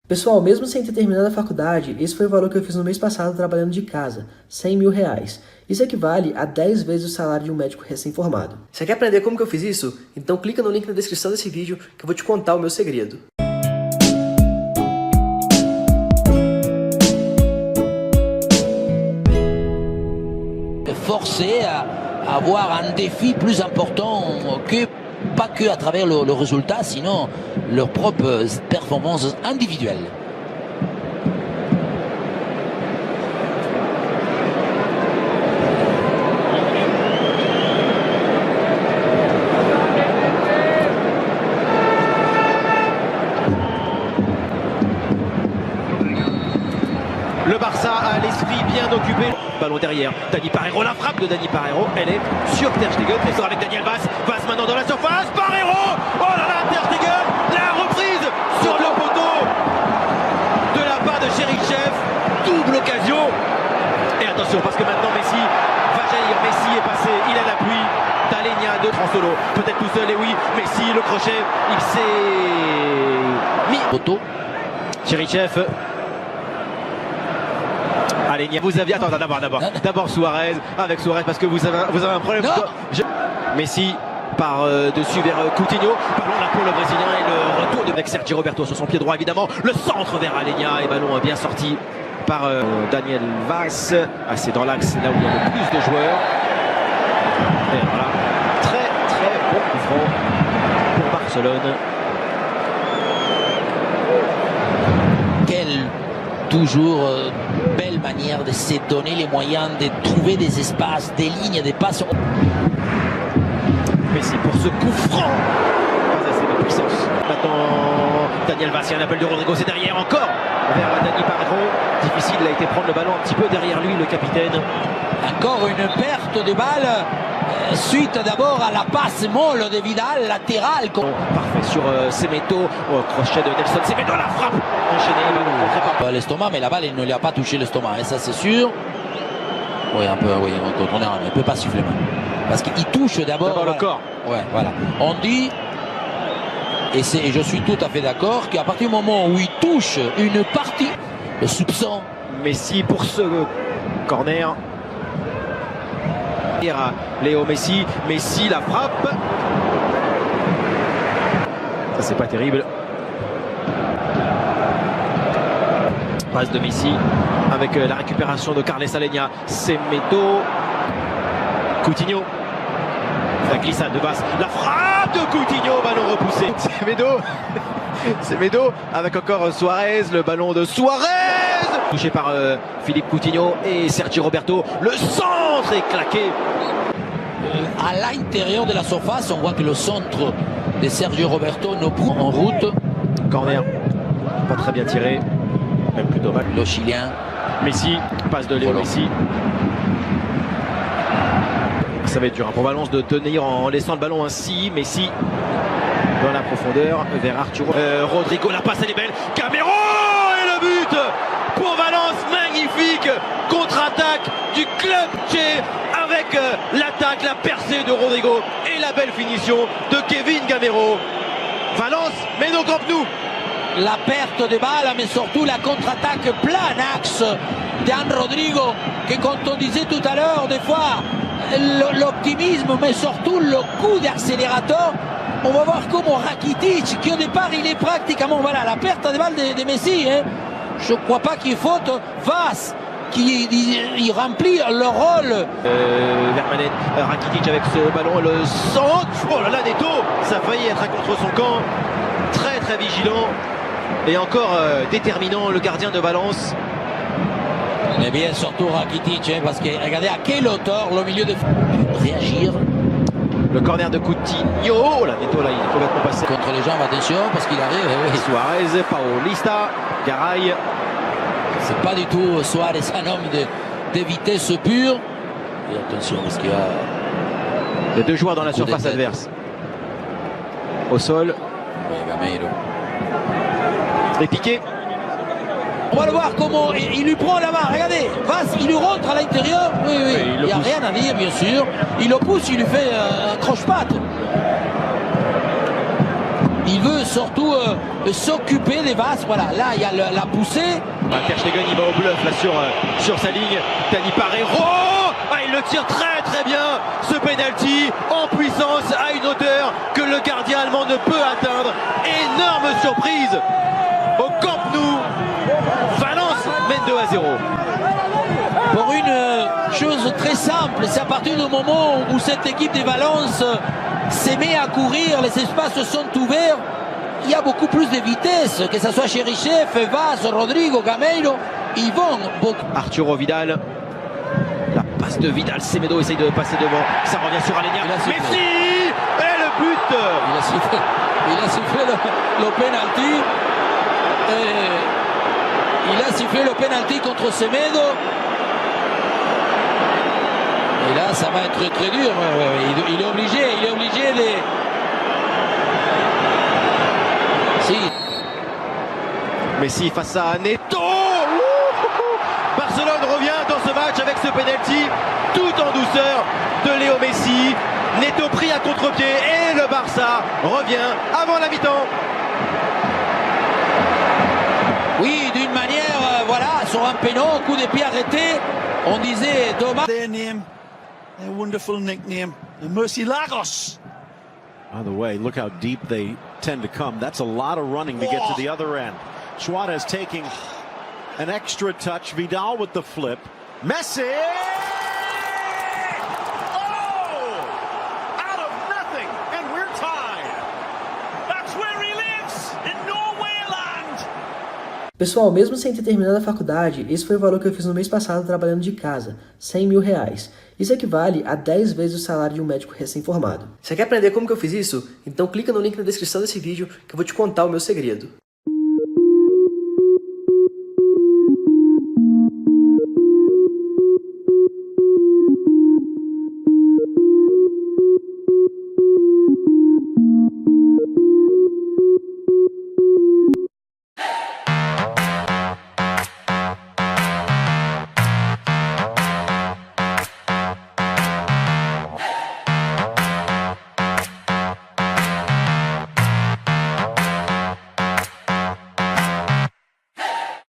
Pessoal, mesmo sem ter terminado a faculdade, esse foi o valor que eu fiz no mês passado trabalhando de casa, R$100 mil. Isso equivale a 10 vezes o salário de um médico recém-formado. Você quer aprender como que eu fiz isso? Então clica no link na descrição desse vídeo que eu vou te contar o meu segredo. Forcé à avoir un défi plus important que pas que à travers le résultat, sinon leurs propres performances individuelles. Le Barça a l'esprit bien occupé. Ballon derrière. Dani Parejo, la frappe de Dani Parejo. Elle est sur Ter Stegen. Elle sort avec Daniel Vaz. Vaz maintenant dans la surface. Parejo. Oh là là, Ter Stegen. La reprise sur le poteau de la part de Cherichev. Double occasion. Et attention parce que maintenant Messi va jaillir. Messi est passé. Il a l'appui d'Alenia de Transolo. Peut-être tout seul. Et oui, Messi, le crochet. Il s'est mis. Poteau. Cherichev. Allez, vous aviez. Attends, d'abord Suarez, avec Suarez, parce que vous avez un problème. Messi par dessus vers Coutinho. Ballon là pour le Brésilien et le retour avec Sergio Roberto sur son pied droit, évidemment. Le centre vers Alenia et ballon bien sorti par Daniel Vaz. C'est dans l'axe, là où il y a le plus de joueurs. Et voilà. Très bon coup franc pour Barcelone. Quelle toujours belle manière de se donner les moyens de trouver des espaces, des lignes, des passes. Messi pour ce coup franc. Pas assez de puissance. Maintenant, Daniel Vaz, il y a un appel de Rodrigo, c'est derrière encore. Vers Dani Parejo. Difficile, il a été prendre le ballon un petit peu derrière lui, le capitaine. Encore une perte de balle. Suite d'abord à la passe molle de Vidal, latérale. Parfait sur Semedo, crochet de Nelson Semedo, la frappe enchaînée. L'estomac, mais la balle il ne lui a pas touché l'estomac, et ça c'est sûr. Oui, un peu, oui, quand on est il ne peut pas siffler même. Parce qu'il touche d'abord le corps. Ouais, voilà. On dit, et je suis tout à fait d'accord, qu'à partir du moment où il touche une partie, le soupçon. Messi pour ce corner. Léo Messi, Messi la frappe. Ça c'est pas terrible. Passe de Messi avec la récupération de Carles Alenia. Semedo. Coutinho. La glissade de Vaz. La frappe de Coutinho, ballon repoussé. Semedo avec encore Suarez, le ballon de Suarez. Touché par Philippe Coutinho et Sergio Roberto. Le centre est claqué. À l'intérieur de la surface, on voit que le centre de Sergio Roberto ne prend en route. Corner, pas très bien tiré, même plutôt mal. Le Chilien. Messi, passe de Léo Messi. Ça va être dur pour Valence de tenir en laissant le ballon ainsi. Messi dans la profondeur vers Arturo. Rodrigo, la passe elle est belle. Gamero et le but pour Valence, magnifique contre-attaque du club tché avec l'attaque, la percée de Rodrigo et la belle finition de Kevin Gamero. Valence mène au Camp Nou. La perte de balle, mais surtout la contre-attaque plein axe d'An Rodrigo, que comme on disait tout à l'heure, des fois l'optimisme, mais surtout le coup d'accélérateur. On va voir comment Rakitic, qui au départ il est pratiquement, voilà, la perte de balle de Messi, hein. Je ne crois pas qu'il y ait faute. Vaz qui il remplit le rôle. Vermaelen, Rakitic avec ce ballon, le centre. Oh là là, Neto, ça a failli être contre son camp. Très vigilant et encore déterminant le gardien de Valence. Mais bien surtout Rakitic, hein, parce que regardez à quelle hauteur le milieu de réagir. Le corner de Coutinho. Oh là, Neto là, il est complètement passé. Contre les jambes, attention, parce qu'il arrive. Oui. Suarez, Paulista, Garay. C'est pas du tout Suarez, un homme de vitesse pure. Et attention, parce qu'il y a. Les deux joueurs dans la surface adverse. Au sol. Oui, Gameiro. Et Piqué. On va le voir comment il lui prend la main. Regardez, Vaz, il lui rentre à l'intérieur. Oui, il n'y a rien à dire, bien sûr. Il le pousse, il lui fait un croche-patte. Il veut surtout s'occuper des Vas. Voilà, là il y a la poussée. Ter Stegen il va au bluff là sur sa ligne. Dani Parejo, il le tire très très bien. Ce penalty en puissance à une hauteur que le gardien allemand ne peut atteindre. Énorme surprise au Camp Nou. Valence mène 2-0. Pour une chose très simple, c'est à partir du moment où cette équipe de Valence s'est mise à courir, les espaces sont ouverts, il y a beaucoup plus de vitesse, que ce soit Cherichev, Vaz, Rodrigo, Gameiro, ils vont beaucoup. Arturo Vidal, la passe de Vidal, Semedo essaye de passer devant, ça revient sur Alenia, Messi et le but. Il a sifflé le penalty. Il a sifflé le penalty contre Semedo. Et là, ça va être très dur. Il est obligé de... Si. Messi face à Neto. Barcelone revient dans ce match avec ce penalty tout en douceur de Léo Messi. Neto pris à contre-pied et le Barça revient avant la mi-temps. Oui, d'une manière, voilà, sur un péno, coup de pied arrêté, on disait dommage. Their name, their wonderful nickname, the Murciélagos. By the way, look how deep they tend to come. That's a lot of running to get to the other end. Suarez taking an extra touch. Vidal with the flip. Messi! Oh! Out of nothing, and we're tied. That's where he lives, in Norwayland. Pessoal, mesmo sem ter terminado a faculdade, esse foi o valor que eu fiz no mês passado trabalhando de casa, R$100 mil. Isso equivale a 10 vezes o salário de um médico recém-formado. Você quer aprender como que eu fiz isso? Então clica no link na descrição desse vídeo que eu vou te contar o meu segredo.